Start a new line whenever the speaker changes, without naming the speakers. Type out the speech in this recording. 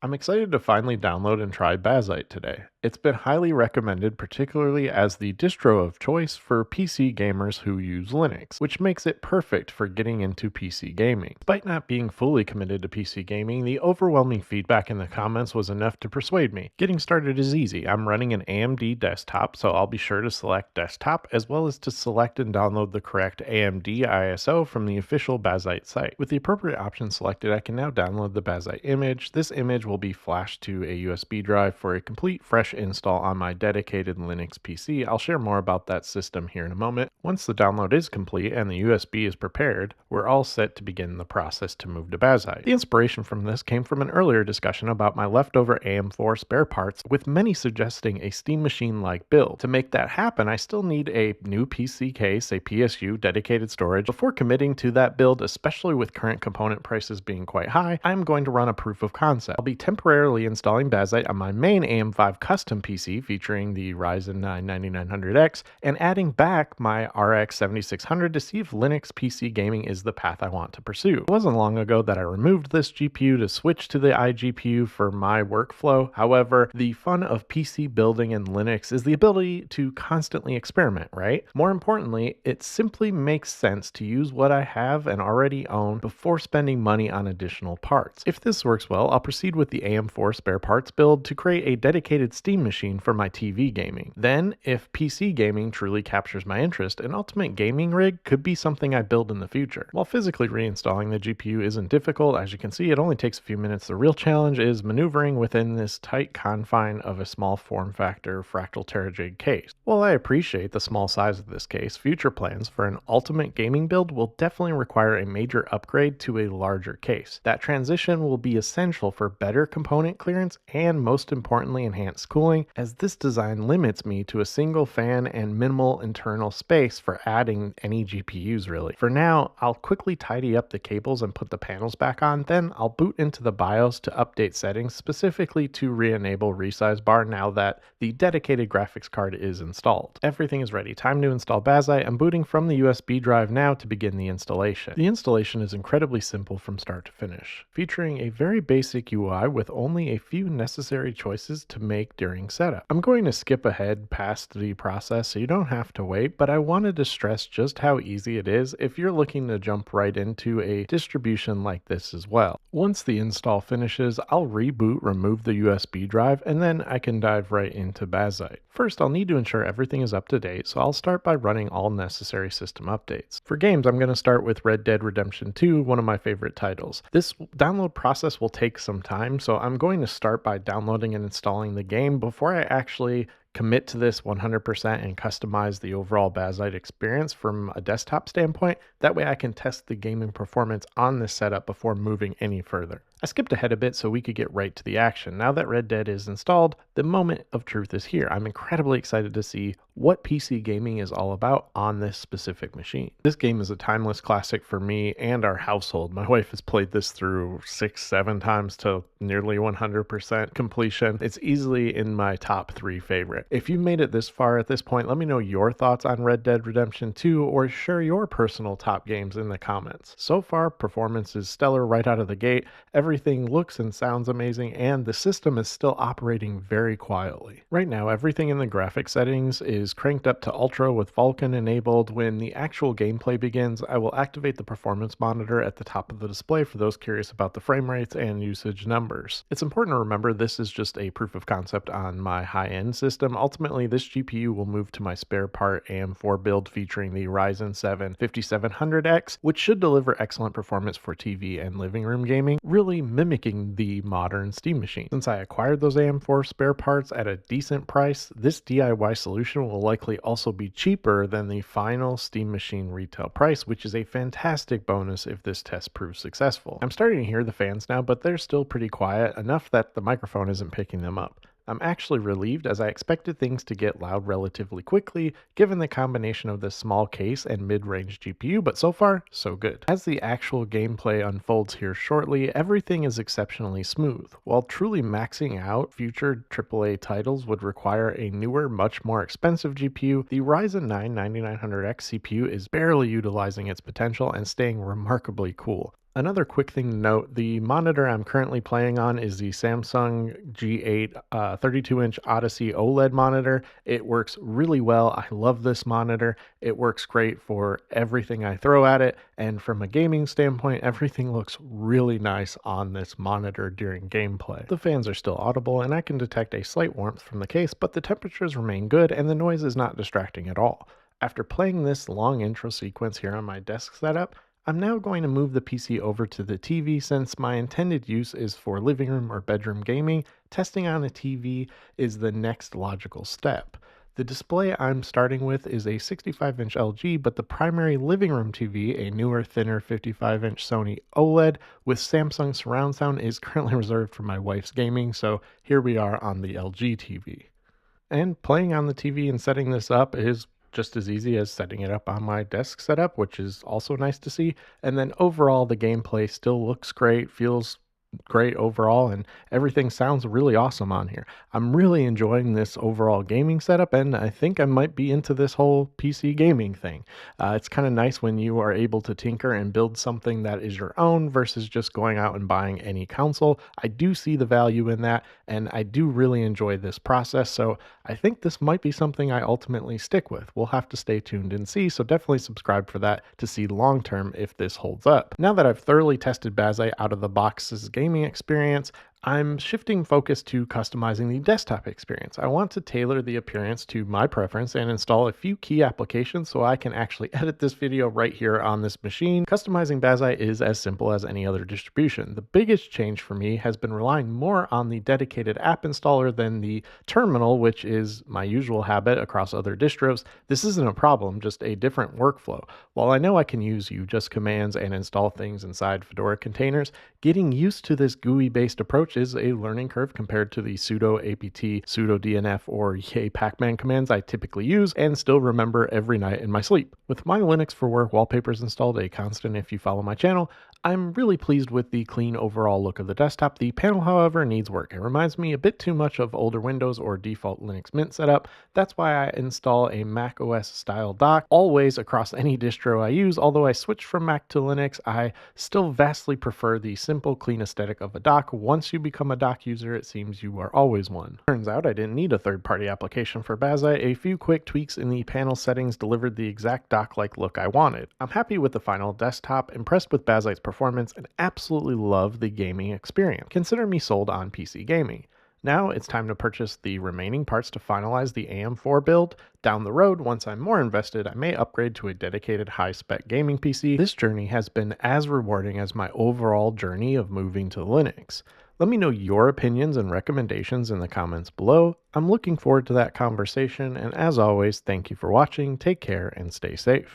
I'm excited to finally download and try Bazzite today. It's been highly recommended, particularly as the distro of choice for PC gamers who use Linux, which makes it perfect for getting into PC gaming. Despite not being fully committed to PC gaming, the overwhelming feedback in the comments was enough to persuade me. Getting started is easy. I'm running an AMD desktop, so I'll be sure to select desktop as well as to select and download the correct AMD ISO from the official Bazzite site. With the appropriate options selected, I can now download the Bazzite image. This image will be flashed to a USB drive for a complete fresh install on my dedicated Linux PC. I'll share more about that system here in a moment. Once the download is complete and the USB is prepared, we're all set to begin the process to move to Bazzite. The inspiration from this came from an earlier discussion about my leftover AM4 spare parts, with many suggesting a Steam Machine-like build. To make that happen, I still need a new PC case, a PSU, dedicated storage. Before committing to that build, especially with current component prices being quite high, I'm going to run a proof of concept. I'll be temporarily installing Bazzite on my main AM5 custom PC featuring the Ryzen 9 9900X and adding back my RX 7600 to see if Linux PC gaming is the path I want to pursue. It wasn't long ago that I removed this GPU to switch to the iGPU for my workflow. However, the fun of PC building in Linux is the ability to constantly experiment, right? More importantly, it simply makes sense to use what I have and already own before spending money on additional parts. If this works well, I'll proceed with the AM4 Spare Parts build to create a dedicated Steam machine for my TV gaming. Then, if PC gaming truly captures my interest, an ultimate gaming rig could be something I build in the future. While physically reinstalling the GPU isn't difficult, as you can see, it only takes a few minutes. The real challenge is maneuvering within this tight confine of a small form factor Fractal Terra Jade case. While I appreciate the small size of this case, future plans for an ultimate gaming build will definitely require a major upgrade to a larger case. That transition will be essential for better component clearance and, most importantly, enhanced cooling, as this design limits me to a single fan and minimal internal space for adding any GPUs really. For now, I'll quickly tidy up the cables and put the panels back on, then I'll boot into the BIOS to update settings, specifically to re-enable resize bar now that the dedicated graphics card is installed. Everything is ready. Time to install Bazzite. I'm booting from the USB drive now to begin the installation. The installation is incredibly simple from start to finish, featuring a very basic UI with only a few necessary choices to make during setup. I'm going to skip ahead past the process so you don't have to wait, but I wanted to stress just how easy it is if you're looking to jump right into a distribution like this as well. Once the install finishes, I'll reboot, remove the USB drive, and then I can dive right into Bazzite. First, I'll need to ensure everything is up to date, so I'll start by running all necessary system updates. For games, I'm going to start with Red Dead Redemption 2, one of my favorite titles. This download process will take some time, so I'm going to start by downloading and installing the game before I actually commit to this 100% and customize the overall Bazzite experience from a desktop standpoint. That way I can test the gaming performance on this setup before moving any further. I skipped ahead a bit so we could get right to the action. Now that Red Dead is installed, the moment of truth is here. I'm incredibly excited to see what PC gaming is all about on this specific machine. This game is a timeless classic for me and our household. My wife has played this through 6-7 times to nearly 100% completion. It's easily in my top 3 favorite. If you made it this far at this point, let me know your thoughts on Red Dead Redemption 2 or share your personal top games in the comments. So far, performance is stellar right out of the gate. Everything looks and sounds amazing, and the system is still operating very quietly. Right now, everything in the graphic settings is cranked up to ultra with Vulkan enabled. When the actual gameplay begins, I will activate the performance monitor at the top of the display for those curious about the frame rates and usage numbers. It's important to remember this is just a proof of concept on my high-end system. Ultimately, this GPU will move to my spare part AM4 build featuring the Ryzen 7 5700X, which should deliver excellent performance for TV and living room gaming, really mimicking the modern Steam machine. Since I acquired those AM4 spare parts at a decent price, this DIY solution will likely also be cheaper than the final Steam machine retail price, which is a fantastic bonus if this test proves successful. I'm starting to hear the fans now, but they're still pretty quiet, enough that the microphone isn't picking them up. I'm actually relieved, as I expected things to get loud relatively quickly given the combination of this small case and mid-range GPU, but so far, so good. As the actual gameplay unfolds here shortly, everything is exceptionally smooth. While truly maxing out future AAA titles would require a newer, much more expensive GPU, the Ryzen 9 9900X CPU is barely utilizing its potential and staying remarkably cool. Another quick thing to note, the monitor I'm currently playing on is the Samsung G8 32-inch Odyssey OLED monitor. It works really well. I love this monitor. It works great for everything I throw at it, and from a gaming standpoint, everything looks really nice on this monitor during gameplay. The fans are still audible, and I can detect a slight warmth from the case, but the temperatures remain good, and the noise is not distracting at all. After playing this long intro sequence here on my desk setup, I'm now going to move the PC over to the TV since my intended use is for living room or bedroom gaming. Testing on a TV is the next logical step. The display I'm starting with is a 65-inch LG, but the primary living room TV, a newer, thinner 55-inch Sony OLED with Samsung surround sound, is currently reserved for my wife's gaming, so here we are on the LG TV. And playing on the TV and setting this up is just as easy as setting it up on my desk setup, which is also nice to see. And then overall, the gameplay still looks great, feels great overall, and everything sounds really awesome on here. I'm really enjoying this overall gaming setup, and I think I might be into this whole PC gaming thing. It's kind of nice when you are able to tinker and build something that is your own versus just going out and buying any console. I do see the value in that, and I do really enjoy this process, so I think this might be something I ultimately stick with. We'll have to stay tuned and see, so definitely subscribe for that to see long term if this holds up. Now that I've thoroughly tested Bazzite out of the box's gaming experience, I'm shifting focus to customizing the desktop experience. I want to tailor the appearance to my preference and install a few key applications so I can actually edit this video right here on this machine. Customizing Bazzite is as simple as any other distribution. The biggest change for me has been relying more on the dedicated app installer than the terminal, which is my usual habit across other distros. This isn't a problem, just a different workflow. While I know I can use just commands and install things inside Fedora containers, getting used to this GUI-based approach is a learning curve compared to the sudo apt, sudo dnf, or yay pacman commands I typically use and still remember every night in my sleep. With my Linux for Work wallpapers installed, a constant if you follow my channel, I'm really pleased with the clean overall look of the desktop. The panel, however, needs work. It reminds me a bit too much of older Windows or default Linux Mint setup. That's why I install a Mac OS style dock always across any distro I use. Although I switched from Mac to Linux, I still vastly prefer the simple, clean aesthetic of a dock. Once you become a dock user, it seems you are always one. Turns out I didn't need a third-party application for Bazzite. A few quick tweaks in the panel settings delivered the exact dock-like look I wanted. I'm happy with the final desktop, impressed with Bazzite's performance, and absolutely love the gaming experience. Consider me sold on PC gaming. Now it's time to purchase the remaining parts to finalize the AM4 build. Down the road, once I'm more invested, I may upgrade to a dedicated high-spec gaming PC. This journey has been as rewarding as my overall journey of moving to Linux. Let me know your opinions and recommendations in the comments below. I'm looking forward to that conversation, and as always, thank you for watching, take care, and stay safe.